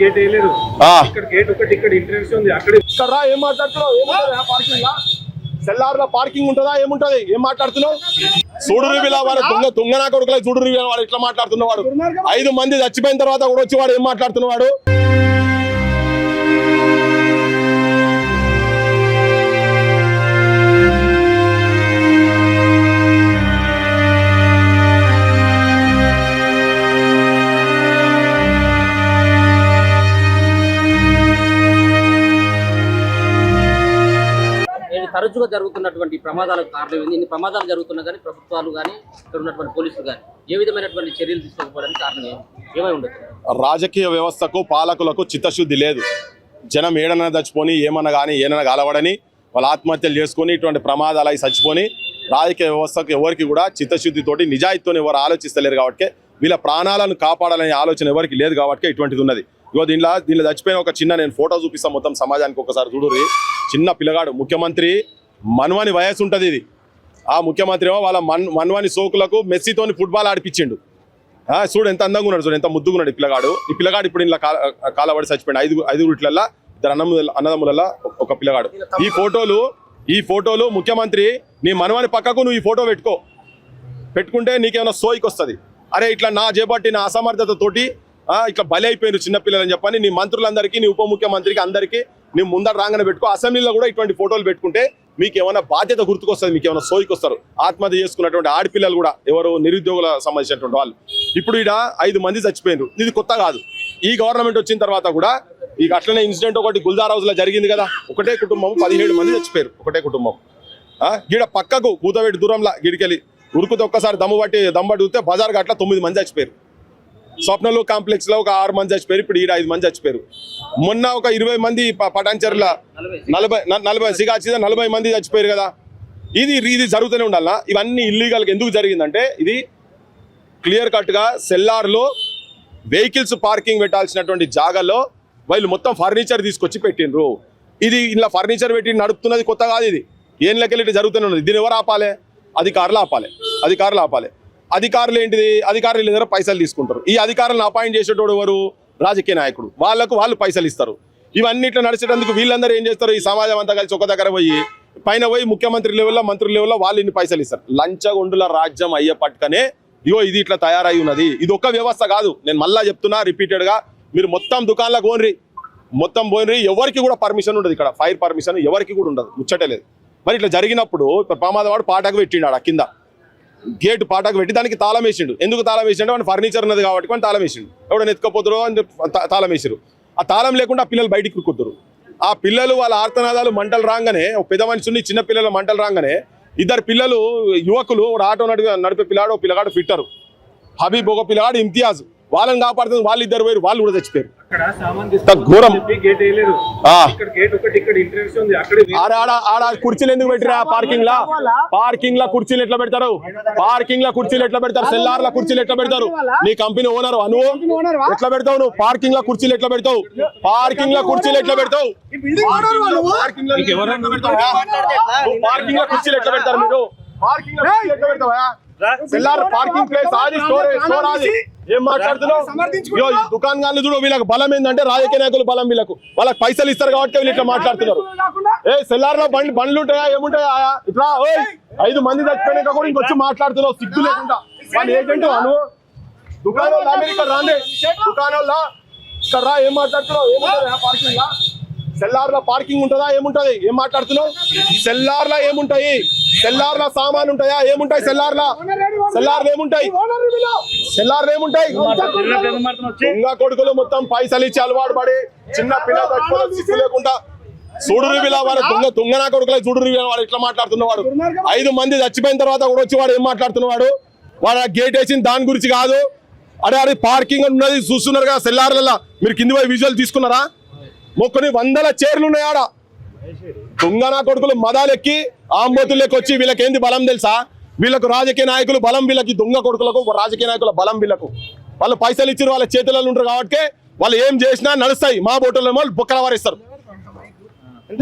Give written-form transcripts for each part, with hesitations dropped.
Gate వేయలేదు. ఇక్కడ gate ఒకటి ఇక్కడ ఎంట్రన్స్ ఉంది. అక్కడ ఇక్కడ ఏం మాట్లాడుతున్నావు? ఏముంటది పార్కింగ్ లా? సెల్లార్ల పార్కింగ్ ఉంటుందా? ఏముంటది? ఏం మాట్లాడుతున్నావు? చూడు రివిలా వాడు తుంగనా కొడుకులే. చూడు రివిలా వాడు ఇట్లా మాట్లాడుతున్నవాడు. 5 మంది చచ్చిపోయిన తర్వాత కూడా వచ్చి వాడు ఏం మాట్లాడుతున్నవాడు? తరచుగా జరుగుతున్నటువంటి ప్రమాదాలకు కారణం ఏంది? ఇన్ని ప్రమాదాలు జరుగుతున్నా కానీ ప్రభుత్వాలు కానీ ఇక్కడ ఉన్నటువంటి పోలీసులు కానీ ఏ విధమైనటువంటి చర్యలు తీసుకోకపోవడానికి కారణం ఏమై ఉండదు? రాజకీయ వ్యవస్థకు పాలకులకు చిత్తశుద్ధి లేదు. జనం ఏడన్నా చచ్చిపోని ఏమన్నా కానీ ఏమన్నా కలవడని వాళ్ళు ఆత్మహత్యలు చేసుకొని ఇటువంటి ప్రమాదాలు అవి చచ్చిపోని రాజకీయ వ్యవస్థకు ఎవరికి కూడా చిత్తశుద్ధితోటి నిజాయితీతో ఎవరు ఆలోచిస్తలేరు కాబట్టి వీళ్ళ ప్రాణాలను కాపాడాలనే ఆలోచన ఎవరికి లేదు కాబట్టి ఇటువంటిది ఉన్నది. ఇగో దీనిలో చచ్చిపోయిన ఒక చిన్న నేను ఫోటో చూపిస్తాను మొత్తం సమాజానికి ఒకసారి చూడుర్రి. చిన్న పిల్లగాడు, ముఖ్యమంత్రి మన్వాని వయసు ఉంటుంది ఇది. ఆ ముఖ్యమంత్రి ఏమో వాళ్ళ మన్వాని సోకులకు మెస్సీతోని ఫుట్బాల్ ఆడిపించిండు. చూడు ఎంత అందంగా ఉన్నాడు, చూడు ఎంత ముద్దుగా ఉన్నాడు ఈ పిల్లగాడు. ఈ పిల్లగాడు ఇప్పుడు ఇలా కాలబడి చచ్చిపోయింది. ఐదుగురు ఇట్లల్లా 2 అన్నదమ్ములలో ఒక పిల్లగాడు. ఈ ఫోటోలు ముఖ్యమంత్రి నీ మన్వాని పక్కకు నువ్వు ఈ ఫోటో పెట్టుకుంటే నీకేమైనా సోయికి వస్తుంది. అరే ఇట్లా నా చేపట్టి నా అసమర్థతతోటి ఇట్లా బలి అయిపోయిన చిన్నపిల్లలని చెప్పని నీ మంత్రులందరికీ, నీ ఉప ముఖ్యమంత్రికి అందరికీ నీ ముందర రాగానే పెట్టుకో. అసెంబ్లీలో కూడా ఇటువంటి ఫోటోలు పెట్టుకుంటే మీకు ఏమైనా బాధ్యత గుర్తుకొస్తుంది, మీకు ఏమైనా సోయికి వస్తారు. ఆత్మహత్య చేసుకున్నటువంటి ఆడపిల్లలు కూడా ఎవరు నిరుద్యోగుల సంబంధించినటువంటి వాళ్ళు ఇప్పుడు ఇక్కడ 5 మంది చచ్చిపోయినారు. ఇది కొత్త కాదు. ఈ గవర్నమెంట్ వచ్చిన తర్వాత కూడా ఇక అట్లనే ఇన్సిడెంట్ ఒకటి గుల్జార్ హౌస్ లో జరిగింది కదా. ఒకటే కుటుంబం 17 మంది చచ్చిపోయారు. ఒకటే కుటుంబం. గీడ పక్కకు కూతవేటి దూరంలో గిడికెళ్ళి ఉరుకుతే ఒక్కసారి దమ్మబడి చూస్తే బజార్ గట్ల 9 మంది చచ్చిపోయారు. స్వప్నలో కాంప్లెక్స్ లో ఒక 6 మంది చచ్చిపోయారు. ఇప్పుడు ఈడ 5 మంది చచ్చిపోయారు. మొన్న ఒక 20 మంది పటాన్చెర్ల 40 మంది చచ్చిపోయారు కదా. ఇది జరుగుతూనే ఉండాలా. ఇవన్నీ ఇల్లీగల్ ఎందుకు జరిగిందంటే ఇది క్లియర్ కట్ గా సెల్లార్లో వెహికల్స్ పార్కింగ్ పెట్టాల్సినటువంటి జాగాలో వాళ్ళు మొత్తం ఫర్నిచర్ తీసుకొచ్చి పెట్టిండ్రు. ఇది ఇలా ఫర్నిచర్ పెట్టి నడుపుతున్నది కొత్త కాదు. ఇది ఏం లెక్కలు జరుగుతూనే ఉన్నది. దీన్ని ఎవరు ఆపాలి? అధికారులు ఆపాలి. అధికారులు ఏంటిది? అధికారుల దగ్గర పైసలు తీసుకుంటారు. ఈ అధికారులను అపాయింట్ చేసేటోడు ఎవరు? రాజకీయ నాయకుడు. వాళ్ళు పైసలు ఇస్తారు. ఇవన్నీ ఇట్లా నడిచేటందుకు వీళ్ళందరూ ఏం చేస్తారు? ఈ సమాజం అంతా కలిసి ఒక దగ్గర పైన పోయి ముఖ్యమంత్రి లెవెల్లో, మంత్రి లెవెల్లో వాళ్ళు ఇన్ని పైసలు ఇస్తారు. లంచగొండుల రాజ్యం అయ్యే పట్టుకనే ఇది ఇట్లా తయారై ఉన్నది. ఇది ఒక్క వ్యవస్థ కాదు. నేను మళ్ళా చెప్తున్నా రిపీటెడ్ గా, మీరు మొత్తం దుకాణాలకు పోయినరి ఎవరికి కూడా పర్మిషన్ ఉండదు. ఇక్కడ ఫైర్ పర్మిషన్ ఎవరికి కూడా ఉండదు. ముచ్చటే లేదు. మరి ఇట్లా జరిగినప్పుడు ప్రమాదం వాడు పాటకు పెట్టిండు. కింద గేటు పాటకు పెట్టి దానికి తాళం వేసిండు. ఎందుకు తాళం వేసిండు? వాడు ఫర్నిచర్ ఉన్నది కాబట్టి వాడు తాళం వేసిండు. ఎవడో ఎత్తుకపోతారో అని తాళం వేసారు. ఆ తాళం లేకుండా పిల్లలు బయటికి కుక్కుతారు. ఆ పిల్లలు వాళ్ళ ఆర్తనాదాలు మంటలు రాగానే, ఒక పెద్ద మనిషిని చిన్న పిల్లల మంటలు రాగానే 2 పిల్లలు యువకులు, ఆటో నడిపే పిల్లాడు, పిల్లగాడు ఫిట్టరు, హబీబ్ ఒక పిల్లగాడు ఇమ్తియాజ్, వాళ్ళని కాపాడుతుంది. వాళ్ళు 2 పోయారు. వాళ్ళు కూడా చచ్చిపోయారు. ఘోరం. ఆడ కుర్చీలు ఎందుకు పెట్టిరా? పార్కింగ్ లా కుర్చీలు ఎట్లా పెడతారు? సెల్లార్ల కుర్చీలు ఎట్లా పెడతారు? నీ కంపెనీ ఓనర్ అనువు ఎట్లా పెడతావు? నువ్వు పార్కింగ్ లా కుర్చీలు ఎట్లా పెడతావు? పార్కింగ్ లా కుర్చీలు ఎట్లా పెడతావు? మీరు సెల్లార్ పార్కింగ్ ప్లేస్ ఆది, స్టోర్ ఆది. ఏం మాట్లాడుతున్నావు? దుకాణాలు చూడు. వీళ్ళకి బలం ఏంటంటే రాజకీయ నాయకులు బలం. వాళ్ళకి పైసలు ఇస్తారు కాబట్టి వీళ్ళు ఇట్లా మాట్లాడుతున్నారు. సెల్లార్ లో బండ్లు ఉంటాయా? ఏముంటాయా? ఇట్లా 5 మంది చచ్చిపోయినాక కూడా ఇంకొచ్చి మాట్లాడుతున్నావు సిగ్గు లేకుండా. వాళ్ళ ఏజెంట్ అను దుకాణాలు అమెరికా రాండి. దుకాణాల్లో ఇక్కడ రా. ఏం మాట్లాడుతున్నావు? ఏముంటుంది పార్కింగ్ లా? సెల్లార్ల పార్కింగ్ ఉంటుందా? ఏముంటది? ఏం మాట్లాడుతున్నావు? సెల్లార్లా ఏముంటాయి? సెల్లార్ల సామాన్ ఉంటాయా? ఏముంటాయి సెల్లార్లా? ఏముంటాయి? దొంగ కొడుకులు మొత్తం పైసలు ఇచ్చి అలవాటు పడి చిన్న పిల్లలు సిగ్గు లేకుండా చూడు రివిలా వాడు తుంగనా కొడుకులే. చూడు రివిలా వాడు ఇట్లా మాట్లాడుతున్నవాడు. 5 మంది చచ్చిపోయిన తర్వాత కూడా వచ్చి వాడు ఏం మాట్లాడుతున్నవాడు? వాడు గేట్ వేసిన దాని గురించి కాదు. అదే పార్కింగ్ ఉన్నది చూస్తున్నారు కదా సెల్లార్లలో. మీరు కింది పోయి విజువల్ తీసుకున్నారా? మొక్కని 100 చైర్లు ఉన్నాయి ఆడ. తుంగనా కొడుకులు మదాలెక్కి ఆంబోతుల్లోకి వచ్చి వీళ్ళకేంది బలం తెలుసా? వీళ్ళకు రాజకీయ నాయకులు బలం, వీళ్ళకి దొంగ కొడుకులకు రాజకీయ నాయకుల బలం. వాళ్ళు పైసలు ఇచ్చారు, వాళ్ళ చేతులలో ఉంటారు కాబట్టి వాళ్ళు ఏం చేసినా నడుస్తాయి. మా బోటోలేమో బొక్కల వారిస్తారు.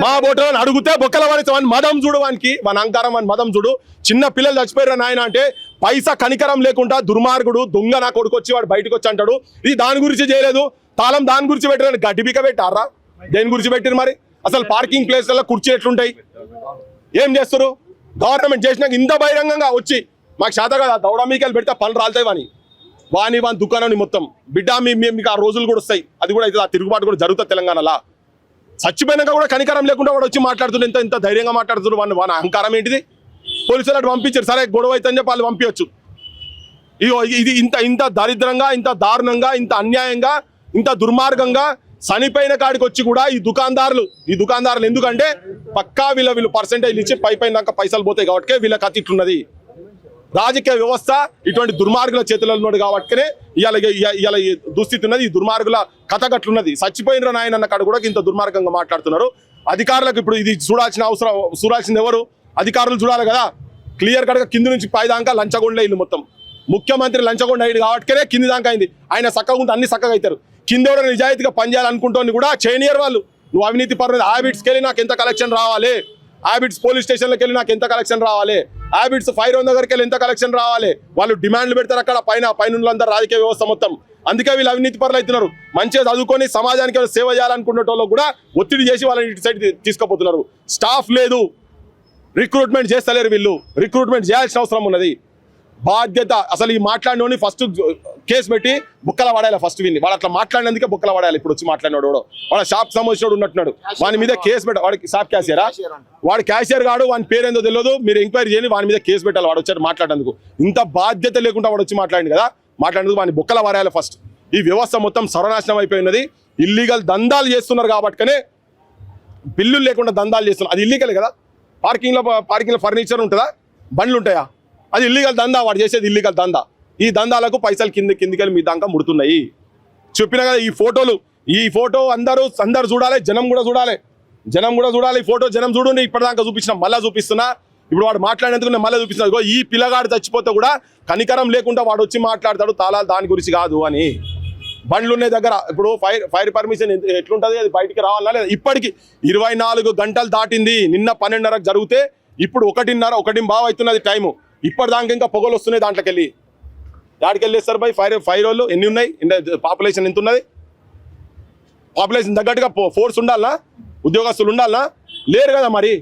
మా బోటోలను అడిగితే బొక్కల వారిస్తాం. మదం చూడు వానికి, మన అంకారం అని మదం చూడు. చిన్న పిల్లలు చచ్చిపోయారు నాయన అంటే పైసా కనికరం లేకుండా దుర్మార్గుడు దొంగ నా కొడుకు వచ్చి వాడు బయటకు వచ్చి అంటాడు ఇది దాని గురించి చేయలేదు, తాళం దాని గురించి పెట్టారని గడ్డిబిక పెట్టారా? దేని గురించి పెట్టారు మరి? అసలు పార్కింగ్ ప్లేస్లలో కుర్చీ ఎట్లుంటాయి? ఏం చేస్తారు? గవర్నమెంట్ చేసినాక ఇంత బహిరంగంగా వచ్చి మాకు శాత కదా దౌడ మీకెళ్ళి పెడితే పనులు రాలుతాయి వాని దుకాణాన్ని మొత్తం బిడ్డ మీకు ఆ రోజులు కూడా వస్తాయి. అది కూడా అయితే ఆ తిరుగుబాటు కూడా జరుగుతుంది తెలంగాణలో. చచ్చిపోయినాక కూడా కనికరం లేకుండా వాడు వచ్చి మాట్లాడుతుండే ఇంత ధైర్యంగా మాట్లాడుతున్నారు. వాని అహంకారం ఏంటిది? పోలీసులు అటు పంపించారు, సరే గొడవ అవుతుందని చెప్పి వాళ్ళు పంపించచ్చు. ఇది ఇంత దరిద్రంగా, ఇంత దారుణంగా, ఇంత అన్యాయంగా, ఇంత దుర్మార్గంగా చనిపోయిన కాడికి వచ్చి కూడా ఈ దుకాణదారులు ఎందుకంటే పక్కా వీళ్ళు పర్సెంటేజ్ ఇచ్చి పైన దాకా పైసలు పోతాయి కాబట్టి వీళ్ళకి అతి ఇట్లున్నది. రాజకీయ వ్యవస్థ ఇటువంటి దుర్మార్గుల చేతుల్లో ఉన్నది కాబట్టినే ఇవాళ ఈ దుస్థితి ఉన్నది. ఈ దుర్మార్గుల కథ గట్లున్నది. చచ్చిపోయిన నాయన అన్న కాడ కూడా ఇంత దుర్మార్గంగా మాట్లాడుతున్నారు. అధికారులకు ఇప్పుడు ఇది చూడాల్సింది ఎవరు? అధికారులు చూడాలి కదా. క్లియర్ కట్గా కింది నుంచి పై దాకా లంచగొండ ఇల్లు మొత్తం. ముఖ్యమంత్రి లంచగొండ అయింది కాబట్టినే కింది దాకా అయింది. ఆయన చక్కగా ఉంటే అన్ని చక్కగా అవుతారు. కింద ఎవరైనా నిజాయితీగా పనిచేయాలనుకుంటోని కూడా చేయనియర్ వాళ్ళు. నువ్వు అవినీతి పరులు హ్యాబిట్స్కి వెళ్ళి నాకు ఎంత కలెక్షన్ రావాలి, హ్యాబిట్స్ పోలీస్ స్టేషన్లోకి వెళ్ళి నాకు ఎంత కలెక్షన్ రావాలి, హ్యాబిట్స్ ఫైర్ ఓన్ దగ్గరికి వెళ్ళి ఎంత కలెక్షన్ రావాలి, వాళ్ళు డిమాండ్లు పెడతారు అక్కడ పైన రాజకీయ వ్యవస్థ మొత్తం. అందుకే వీళ్ళు అవినీతి పరులు అవుతున్నారు. మంచిగా చదువుకొని సమాజానికి సేవ చేయాలనుకునే కూడా ఒత్తిడి చేసి వాళ్ళని ఇటు సైడ్ తీసుకుపోతున్నారు. స్టాఫ్ లేదు, రిక్రూట్మెంట్ చేస్తలేరు. వీళ్ళు రిక్రూట్మెంట్ చేయాల్సిన అవసరం ఉన్నది. బాధ్యత అసలు ఈ మాట్లాడినోని ఫస్ట్ కేసు పెట్టి బుక్కల పడాలి. ఫస్ట్ విని వాడు అట్లా మాట్లాడినందుకే బుక్కల పడాలి. ఇప్పుడు వచ్చి మాట్లాడినాడు వాడు షాప్ సంబంధించినోడు ఉన్నట్టున్నాడు. వాని మీద కేసు పెట్ట వాడికి షాప్ క్యాషియరా? వాడు క్యాషియర్ కాడు, వాని పేరేందో తెలియదు. మీరు ఎంక్వైరీ చేయండి, వాని మీద కేసు పెట్టాలి. వాడు వచ్చాడు మాట్లాడేందుకు. ఇంత బాధ్యత లేకుండా వాడు వచ్చి మాట్లాడింది కదా, మాట్లాడేందుకు వాని బుక్కల పడాలి ఫస్ట్. ఈ వ్యవస్థ మొత్తం సర్వనాశనం అయిపోయినది. ఇల్లీగల్ దందాలు చేస్తున్నారు కాబట్టినే బిల్లులు లేకుండా దందాలు చేస్తున్నారు. అది ఇల్లీగల్ కదా. పార్కింగ్లో ఫర్నిచర్ ఉంటుందా? బండ్లు ఉంటాయా? అది ఇల్లీగల్ దందా. వాడు చేసేది ఇల్లీగల్ దందా. ఈ దందాలకు పైసలు కిందికెళ్ళి మీ దాకా ముడుతున్నాయి. చెప్పిన కదా ఈ ఫోటో అందరూ చూడాలి, జనం కూడా చూడాలి. ఈ ఫోటో జనం చూడండి. ఇప్పటిదాకా చూపించిన మళ్ళీ చూపిస్తున్నా. ఇప్పుడు వాడు మాట్లాడేందుకు నేను మళ్ళీ చూపిస్తున్నా. ఈ పిల్లగాడు చచ్చిపోతే కూడా కనికరం లేకుండా వాడు వచ్చి మాట్లాడతాడు తాళాలు దాని గురించి కాదు అని. బండ్లు ఉన్నాయి దగ్గర. ఇప్పుడు ఫైర్ పర్మిషన్ ఎట్లుంటుంది? అది బయటికి రావాలా లేదా? ఇప్పటికి 24 గంటలు దాటింది. నిన్న 12:30 జరిగితే ఇప్పుడు 1:30 అవుతున్నది టైము. ఇప్పటిదాకా ఇంకా పొగలు వస్తున్నాయి. దాంట్లోకి వెళ్ళి దాడికి వెళ్ళేస్తారు బై ఫైర్ వాళ్ళు ఎన్ని ఉన్నాయి? పాపులేషన్ ఎంత ఉన్నది? పాపులేషన్ తగ్గట్టుగా ఫోర్స్ ఉండాలనా? ఉద్యోగస్తులు ఉండాలనా? లేరు కదా. మరి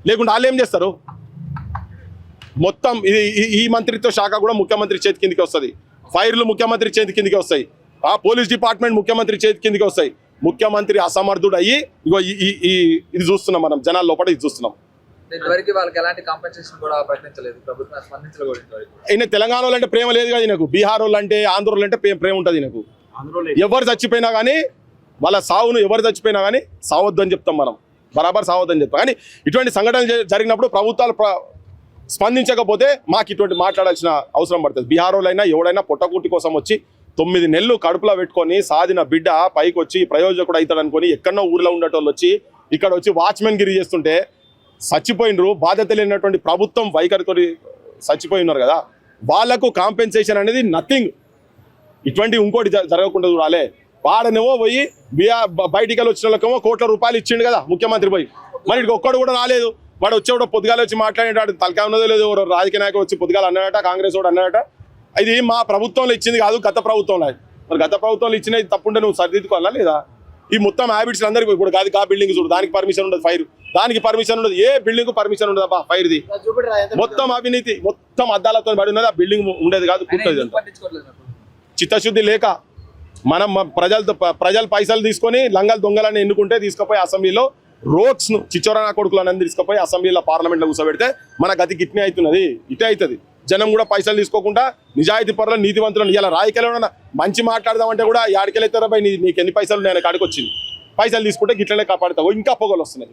లేకుండా వాళ్ళు ఏం చేస్తారు? మొత్తం ఈ మంత్రిత్వ శాఖ కూడా ముఖ్యమంత్రి చేతి కిందికి వస్తుంది. ఫైర్లు ముఖ్యమంత్రి చేతి కిందికి వస్తాయి. ఆ పోలీస్ డిపార్ట్మెంట్ ముఖ్యమంత్రి చేతి కిందికి వస్తాయి. ముఖ్యమంత్రి అసమర్థుడు అయ్యి ఇగో ఇది చూస్తున్నాం మనం జనాల లోపల. ఇది చూస్తున్నాం. ఇంతవరకు వాళ్ళకి ఎలాంటి కాంపెన్సేషన్ కూడా ప్రకటించలేదు ప్రభుత్వం, స్పందించలేదు. ఈయన తెలంగాణ వాళ్ళు అంటే ప్రేమ లేదు కదా ఈయనకు. బీహార్ వాళ్ళు అంటే ఆంధ్ర వాళ్ళు అంటే ప్రేమ ఉంటుంది ఈయనకు. ఎవరు చచ్చిపోయినా కానీ వాళ్ళ సావును ఎవరు చచ్చిపోయినా కానీ సావద్దు అని చెప్తాం మనం. బరాబర్ సావద్దు అని చెప్తాం. కానీ ఇటువంటి సంఘటనలు జరిగినప్పుడు ప్రభుత్వాలు స్పందించకపోతే మాకు ఇటువంటి మాట్లాడాల్సిన అవసరం పడుతుంది. బీహార్ వాళ్ళైనా ఎవడైనా పొట్టకూటి కోసం వచ్చి 9 నెలలు కడుపులో పెట్టుకొని సాధిన బిడ్డ పైకి వచ్చి ప్రయోజకుడు అవుతాడు అనుకొని ఎక్కడో ఊర్లో ఉండేటోళ్ళు వచ్చి ఇక్కడ వచ్చి వాచ్మెన్ గిరి చేస్తుంటే చచ్చిపోయినరు. బాధ్యత లేనటువంటి ప్రభుత్వం వైఖరితో చచ్చిపోయినారు కదా. వాళ్లకు కాంపెన్సేషన్ అనేది నథింగ్. ఇటువంటి ఇంకోటి జరగకుండా చూడాలి. వాడనేమో పోయి బయటికి వెళ్ళి వచ్చిన వాళ్ళకేమో కోట్ల రూపాయలు ఇచ్చిండు కదా ముఖ్యమంత్రి పోయి. మరి ఇక్కడికి ఒక్కడు కూడా రాలేదు. వాడు వచ్చేవాడు పొద్దుగాల వచ్చి మాట్లాడేటాడు. తలకాయ ఉన్నదో లేదో రాజకీయ నాయకుడు వచ్చి పొద్దుగాల అన్నాడట, కాంగ్రెస్ వాడు అన్నాడట. ఇది మా ప్రభుత్వంలో ఇచ్చింది కాదు, గత ప్రభుత్వంలో. మరి గత ప్రభుత్వంలో ఇచ్చినది తప్పుంటే నువ్వు సరిదిద్దుకోవాలా లేదా? ఈ మొత్తం హ్యాబిట్స్ అందరికీ ఇప్పుడు కాదు. ఆ బిల్డింగ్ చూడు, దానికి పర్మిషన్ ఉండదు. ఫైర్ దానికి పర్మిషన్ ఉండదు. ఏ బిల్డింగ్ పర్మిషన్ ఉండదు అబ్బా ఫైర్ది. మొత్తం అవినీతి, మొత్తం అద్దాలతో పడి ఉన్నది. ఆ బిల్డింగ్ ఉండేది కాదు, కుట్టేది. చిత్తశుద్ధి లేక మనం ప్రజలు పైసలు తీసుకొని లంగలు దొంగలని ఎన్నుకుంటే తీసుకుపోయి అసెంబ్లీలో రోడ్స్ను చిచ్చోరానా కొడుకులను తీసుకుపోయి అసెంబ్లీలో పార్లమెంట్లో కూర్చోబెడితే మన గతికి ఇట్నే అవుతున్నది. ఇటే అవుతుంది. జనం కూడా పైసలు తీసుకోకుండా నిజాయితీ పరులను నీతివంతులను ఇలా రాయికెళ్ళ మంచి మాట్లాడదామంటే కూడా యాడికెళ్ళవుతారా బై నీకు ఎన్ని పైసలు నేను కాడికి వచ్చింది. పైసలు తీసుకుంటే గిట్లనే కాపాడుతావు. ఇంకా పొగలు వస్తున్నాయి.